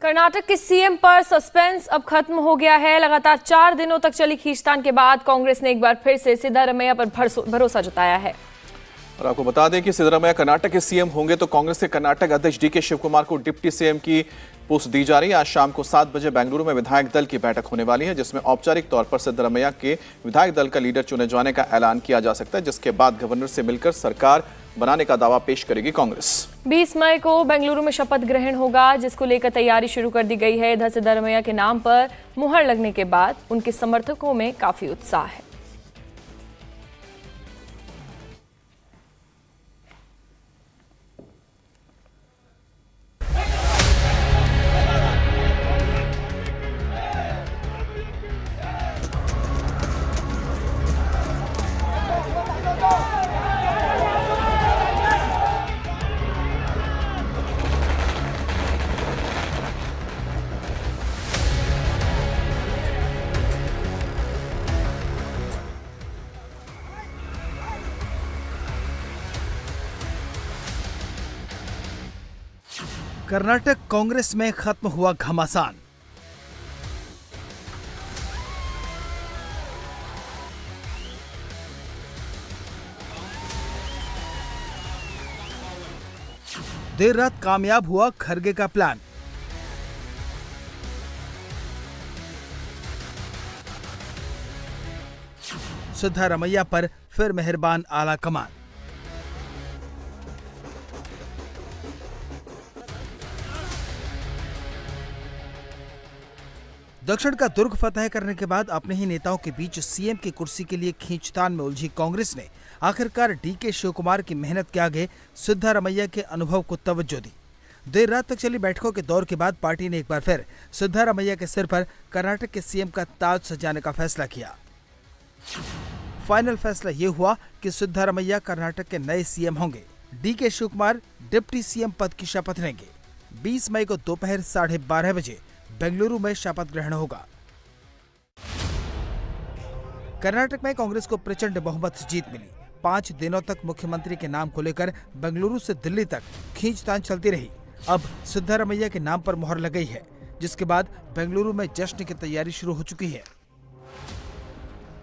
कर्नाटक के सीएम पर सस्पेंस अब खत्म हो गया है। लगातार 4 दिनों तक चली खींचतान के बाद कांग्रेस ने एक बार फिर से सिद्धारमैया पर भरोसा जताया है। और आपको बता दें कि सिद्धारमैया कर्नाटक के सीएम होंगे तो कांग्रेस के कर्नाटक अध्यक्ष डीके शिवकुमार को डिप्टी सीएम की पोस्ट दी जा रही है। आज शाम को 7 बजे बेंगलुरु में विधायक दल की बैठक होने वाली है, जिसमें औपचारिक तौर पर सिद्धारमैया के विधायक दल का लीडर चुने जाने का ऐलान किया जा सकता है, जिसके बाद गवर्नर से मिलकर सरकार बनाने का दावा पेश करेगी कांग्रेस। 20 मई को बेंगलुरु में शपथ ग्रहण होगा, जिसको लेकर तैयारी शुरू कर दी गई है। इधर सिद्धारमैया के नाम पर मुहर लगने के बाद उनके समर्थकों में काफी उत्साह है। कर्नाटक कांग्रेस में खत्म हुआ घमासान। देर रात कामयाब हुआ खरगे का प्लान। सिद्धारमैया पर फिर मेहरबान आला कमान। दक्षिण का दुर्ग फतह करने के बाद अपने ही नेताओं के बीच सीएम की कुर्सी के लिए खींचतान में उलझी कांग्रेस ने आखिरकार डीके शिवकुमार की मेहनत के आगे सिद्धारमैया के अनुभव को तवज्जो दी। देर रात तक चली बैठकों के दौर के बाद पार्टी ने एक बार फिर सिद्धारमैया के सिर पर कर्नाटक के सीएम का ताज सजाने का फैसला किया। फाइनल फैसला ये हुआ कि सिद्धारमैया कर्नाटक के नए सीएम होंगे। डीके शिवकुमार डिप्टी सीएम पद की शपथ लेंगे। 20 मई को दोपहर 12:30 बजे बेंगलुरु में शपथ ग्रहण होगा। कर्नाटक में कांग्रेस को प्रचंड बहुमत से जीत मिली। 5 दिनों तक मुख्यमंत्री के नाम को लेकर बेंगलुरु से दिल्ली तक खींचतान चलती रही। अब सिद्धारमैया के नाम पर मुहर लग गई है, जिसके बाद बेंगलुरु में जश्न की तैयारी शुरू हो चुकी है।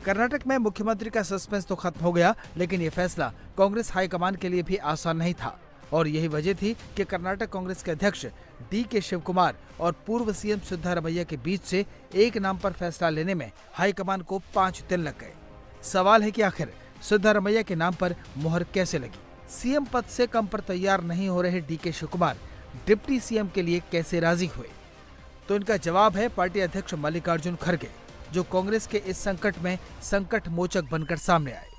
कर्नाटक में मुख्यमंत्री का सस्पेंस तो खत्म हो गया, लेकिन यह फैसला कांग्रेस हाईकमान के लिए भी आसान नहीं था। और यही वजह थी कि कर्नाटक कांग्रेस के अध्यक्ष डीके शिवकुमार और पूर्व सीएम सिद्धारमैया के बीच से एक नाम पर फैसला लेने में हाईकमान को 5 दिन लग गए। सवाल है कि आखिर सिद्धारमैया के नाम पर मुहर कैसे लगी? सीएम पद से कम पर तैयार नहीं हो रहे डीके शिवकुमार डिप्टी सीएम के लिए कैसे राजी हुए? तो इनका जवाब है पार्टी अध्यक्ष मल्लिकार्जुन खड़गे, जो कांग्रेस के इस संकट में संकट मोचक बनकर सामने आए।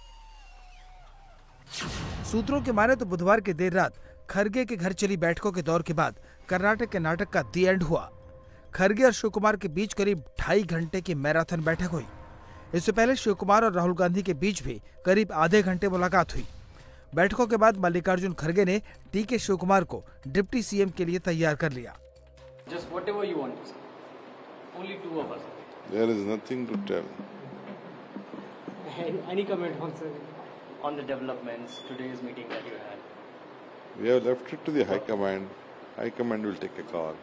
सूत्रों के माने तो बुधवार की देर रात खरगे के घर चली बैठकों के दौर के बाद कर्नाटक के नाटक का दी एंड हुआ। खरगे और शिवकुमार के बीच करीब 2.5 घंटे की मैराथन बैठक हुई। इससे पहले शिवकुमार और राहुल गांधी के बीच भी करीब आधे घंटे मुलाकात हुई। बैठकों के बाद मल्लिकार्जुन खड़गे ने डीके शिवकुमार को डिप्टी सीएम के लिए तैयार कर लिया। On the developments, today's meeting that you had? We have left it to the High Command. High Command will take a call.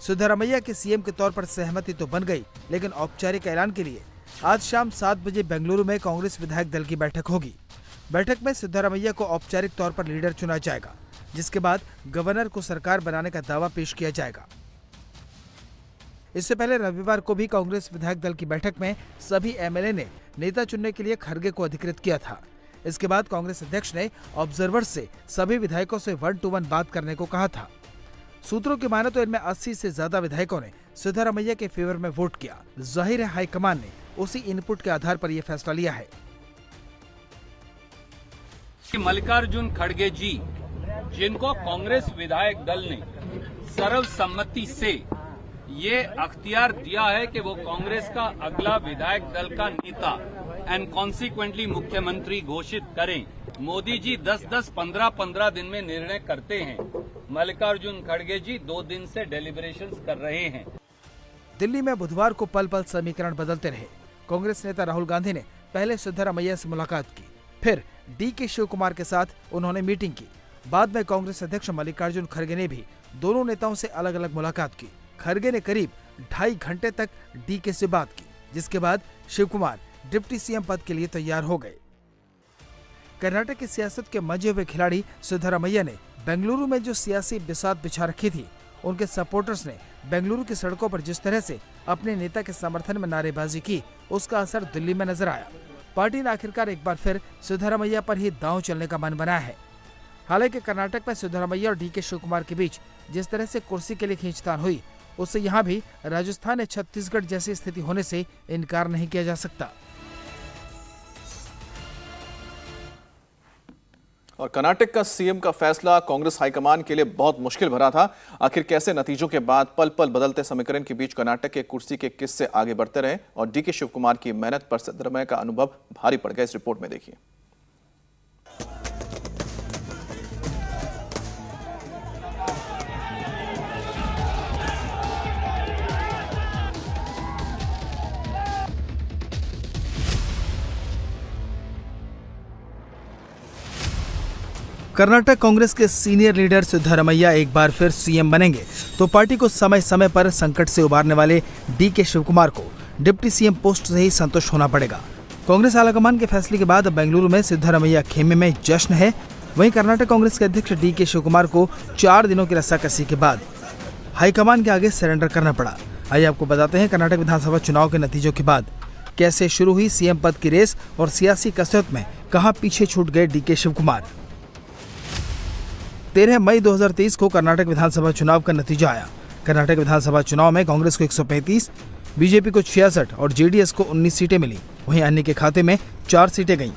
Siddaramaiah के सीएम के तौर पर सहमति तो बन गई, लेकिन औपचारिक ऐलान के लिए आज शाम 7 बजे बेंगलुरु में कांग्रेस विधायक दल की बैठक होगी। बैठक में सिद्धारमैया को औपचारिक तौर पर लीडर चुना जाएगा, जिसके बाद गवर्नर को सरकार बनाने का दावा पेश किया जाएगा। इससे पहले रविवार को भी कांग्रेस विधायक दल की बैठक में सभी एमएलए ने नेता चुनने के लिए खड़गे को अधिकृत किया था। इसके बाद कांग्रेस अध्यक्ष ने ऑब्जर्वर से सभी विधायकों से 1-to-1 बात करने को कहा था। सूत्रों की माने तो इनमें 80 से ज्यादा विधायकों ने सिद्धारमैया के फेवर में वोट किया। जाहिर है हाईकमान ने उसी इनपुट के आधार पर यह फैसला लिया है। मल्लिकार्जुन खड़गे जी, जिनको कांग्रेस विधायक दल ने सर्वसम्मति से ये अख्तियार दिया है कि वो कांग्रेस का अगला विधायक दल का नेता एंड कॉन्सिक्वेंटली मुख्यमंत्री घोषित करें। मोदी जी 10-10, 15-15 दिन में निर्णय करते हैं। मल्लिकार्जुन खड़गे जी 2 दिन से डेलिब्रेशंस कर रहे हैं। दिल्ली में बुधवार को पल पल समीकरण बदलते रहे। कांग्रेस नेता राहुल गांधी ने पहले सिद्धारमैया से मुलाकात की, फिर डीके शिवकुमार के साथ उन्होंने मीटिंग की बाद में कांग्रेस अध्यक्ष मल्लिकार्जुन खड़गे ने भी दोनों नेताओं से अलग अलग मुलाकात की। खड़गे ने करीब 2.5 घंटे तक डीके से बात की, जिसके बाद शिव कुमार डिप्टी सीएम पद के लिए तैयार हो गए। कर्नाटक की सियासत के मंजे हुए खिलाड़ी सिद्धरामैया ने बेंगलुरु में जो सियासी बिसात बिछा रखी थी, उनके सपोर्टर्स ने बेंगलुरु की सड़कों पर जिस तरह से अपने नेता के समर्थन में नारेबाजी की, उसका असर दिल्ली में नजर आया। पार्टी ने आखिरकार एक बार फिर सिद्धरामैया पर ही दांव चलने का मन बनाया है। हालांकि कर्नाटक में सिद्धरामैया और डीके शिव कुमार के बीच जिस तरह से कुर्सी के लिए खींचतान हुई, उससे यहाँ भी राजस्थान या छत्तीसगढ़ जैसी स्थिति होने से इनकार नहीं किया जा सकता। और कर्नाटक का सीएम का फैसला कांग्रेस हाईकमान के लिए बहुत मुश्किल भरा था। आखिर कैसे नतीजों के बाद पल पल बदलते समीकरण के बीच कर्नाटक के कुर्सी के किस्से आगे बढ़ते रहे और डीके शिव कुमार की मेहनत पर सिद्धरामैया का अनुभव भारी पड़ गया, इस रिपोर्ट में देखिए। कर्नाटक कांग्रेस के सीनियर लीडर सिद्धरामैया एक बार फिर सीएम बनेंगे तो पार्टी को समय समय पर संकट से उबारने वाले डीके शिव कुमार को डिप्टी सीएम पोस्ट से ही संतुष्ट होना पड़ेगा। कांग्रेस आलाकमान के फैसले के बाद बेंगलुरु में सिद्धरामैया खेमे में जश्न है। वहीं कर्नाटक कांग्रेस के अध्यक्ष डीके शिव कुमार को 4 दिनों की रस्साकसी के बाद हाईकमान के आगे सरेंडर करना पड़ा। आइए आपको बताते हैं कर्नाटक विधानसभा चुनाव के नतीजों के बाद कैसे शुरू हुई सीएम पद की रेस और सियासी कसरत में कहां पीछे छूट गए डीके शिव कुमार। 13 मई 2023 को कर्नाटक विधानसभा चुनाव का नतीजा आया। कर्नाटक विधानसभा चुनाव में कांग्रेस को 135, बीजेपी को 66 और जेडीएस को 19 सीटें मिली। वहीं अन्य के खाते में 4 सीटें गईं।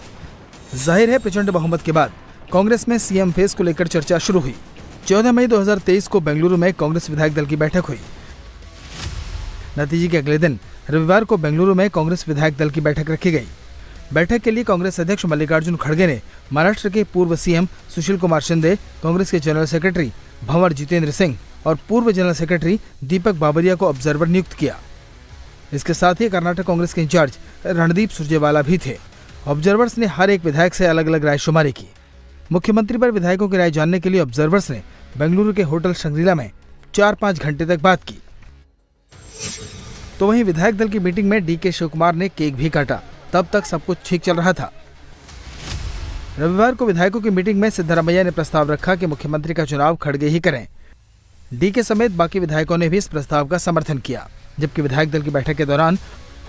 जाहिर है प्रचंड बहुमत के बाद कांग्रेस में सीएम फेस को लेकर चर्चा शुरू हुई। 14 मई 2023 को बेंगलुरु में कांग्रेस विधायक दल की बैठक हुई। नतीजे के अगले दिन रविवार को बेंगलुरु में कांग्रेस विधायक दल की बैठक रखी गई। बैठक के लिए कांग्रेस अध्यक्ष मल्लिकार्जुन खड़गे ने महाराष्ट्र के पूर्व सीएम सुशील कुमार शिंदे, कांग्रेस के जनरल सेक्रेटरी भंवर जितेंद्र सिंह और पूर्व जनरल सेक्रेटरी दीपक बाबरिया को ऑब्जर्वर नियुक्त किया। इसके साथ ही कर्नाटक कांग्रेस के इंचार्ज रणदीप सुरजेवाला भी थे। ऑब्जर्वर्स ने हर एक विधायक से अलग अलग रायशुमारी की। मुख्यमंत्री पर विधायकों की राय जानने के लिए ऑब्जर्वर्स ने बेंगलुरु के होटल शंग्रीला में 4-5 घंटे तक बात की। तो वहीं विधायक दल की मीटिंग में डीके शिव कुमार ने केक भी काटा। तब तक सब कुछ ठीक चल रहा था। रविवार को विधायकों की मीटिंग में सिद्धरामैया ने प्रस्ताव रखा कि मुख्यमंत्री का चुनाव खड़गे ही करें। डीके समेत बाकी विधायकों ने भी इस प्रस्ताव का समर्थन किया। जबकि विधायक दल की बैठक के दौरान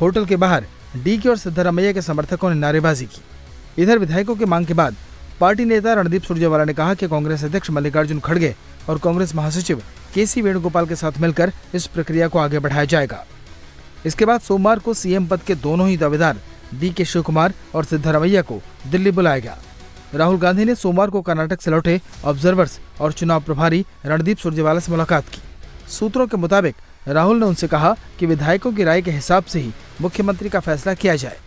होटल के बाहर डीके और सिद्धरामैया के समर्थकों ने नारेबाजी की। इधर विधायकों की मांग के बाद पार्टी नेता रणदीप सुरजेवाला ने कहा कि कांग्रेस अध्यक्ष मल्लिकार्जुन खड़गे और कांग्रेस महासचिव केसी वेणुगोपाल के साथ मिलकर इस प्रक्रिया को आगे बढ़ाया जाएगा। इसके बाद सोमवार को सीएम पद के दोनों ही दावेदार डीके शिव कुमार और सिद्धरामैया को दिल्ली बुलाया गया। राहुल गांधी ने सोमवार को कर्नाटक से लौटे ऑब्जर्वर्स और चुनाव प्रभारी रणदीप सुरजेवाला से मुलाकात की। सूत्रों के मुताबिक राहुल ने उनसे कहा कि विधायकों की राय के हिसाब से ही मुख्यमंत्री का फैसला किया जाए।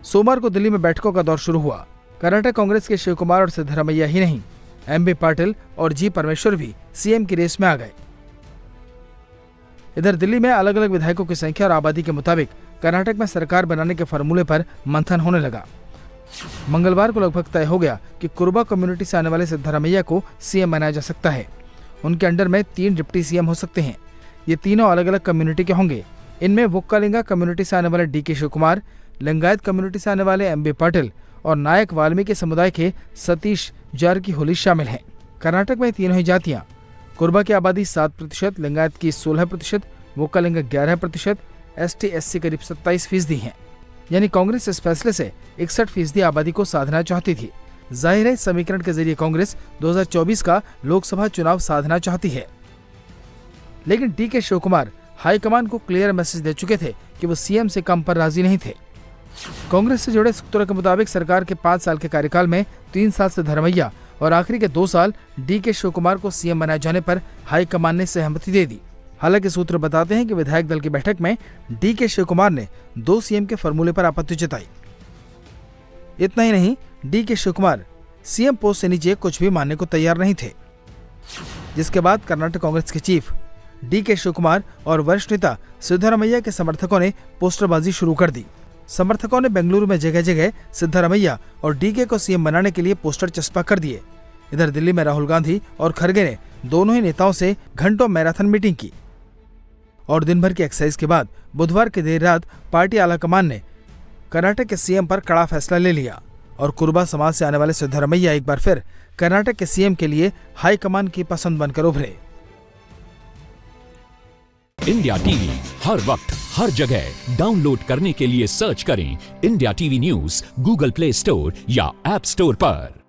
सोमवार को दिल्ली में बैठकों का दौर शुरू हुआ। कर्नाटक कांग्रेस के शिव कुमार और सिद्धरामैया ही नहीं, एमबी पाटिल और जी परमेश्वर भी सीएम की रेस में आ गए। इधर दिल्ली में अलग अलग विधायकों की संख्या और आबादी के मुताबिक कर्नाटक में सरकार बनाने के फॉर्मूले पर मंथन होने लगा। मंगलवार को लगभग तय हो गया कि कुरुबा कम्युनिटी से आने वाले सिद्धरामैया को सीएम बनाया जा सकता है। उनके अंडर में 3 डिप्टी सीएम हो सकते हैं। ये तीनों अलग अलग कम्युनिटी के होंगे। इनमें वोक्कालिंगा कम्युनिटी से आने वाले डीके शिव कुमार, लिंगायत कम्युनिटी से आने वाले एमबी पाटिल और नायक वाल्मीकि समुदाय के सतीश जारकीहोली शामिल हैं। कर्नाटक में तीनों ही जातियां, कुरुबा की आबादी 7%, लिंगायत की 16%, वोक्कालिंगा 11%, ST/SC करीब 27% हैं। यानी कांग्रेस इस फैसले से 61% आबादी को साधना चाहती थी। जाहिर है इस समीकरण के जरिए कांग्रेस 2024 का लोकसभा चुनाव साधना चाहती है। लेकिन डीके शिव कुमार हाईकमान को क्लियर मैसेज दे चुके थे कि वो सीएम से कम पर राजी नहीं थे। कांग्रेस से जुड़े सूत्रों के मुताबिक सरकार के 5 साल के कार्यकाल में 3 साल सिद्धरामैया और आखिरी के 2 साल डीके शिव कुमार को सीएम बनाए जाने पर हाईकमान ने सहमति दे दी। हालांकि सूत्र बताते हैं कि विधायक दल की बैठक में डीके शिव कुमार ने 2 सीएम के फॉर्मूले पर आपत्ति जताई। इतना ही नहीं, डीके शिव कुमार सीएम पोस्ट से नीचे कुछ भी मानने को तैयार नहीं थे। जिसके बाद कर्नाटक कांग्रेस के चीफ डीके शिव कुमार और वरिष्ठ नेता सिद्धरामैया के समर्थकों ने पोस्टरबाजी शुरू कर दी। समर्थकों ने बेंगलुरु में जगह जगह सिद्धरमैया और डीके को सीएम बनाने के लिए पोस्टर चस्पा कर दिए। इधर दिल्ली में राहुल गांधी और खड़गे ने दोनों ही नेताओं से घंटों मैराथन मीटिंग की और दिन भर की एक्सरसाइज के बाद बुधवार की देर रात पार्टी आलाकमान ने कर्नाटक के सीएम पर कड़ा फैसला ले लिया और कुरुबा समाज से आने वाले सिद्धरमैया एक बार फिर कर्नाटक के सीएम के लिए हाईकमान की पसंद बनकर उभरे। इंडिया टीवी हर वक्त हर जगह डाउनलोड करने के लिए सर्च करें India TV news Google play store या ऐप स्टोर पर।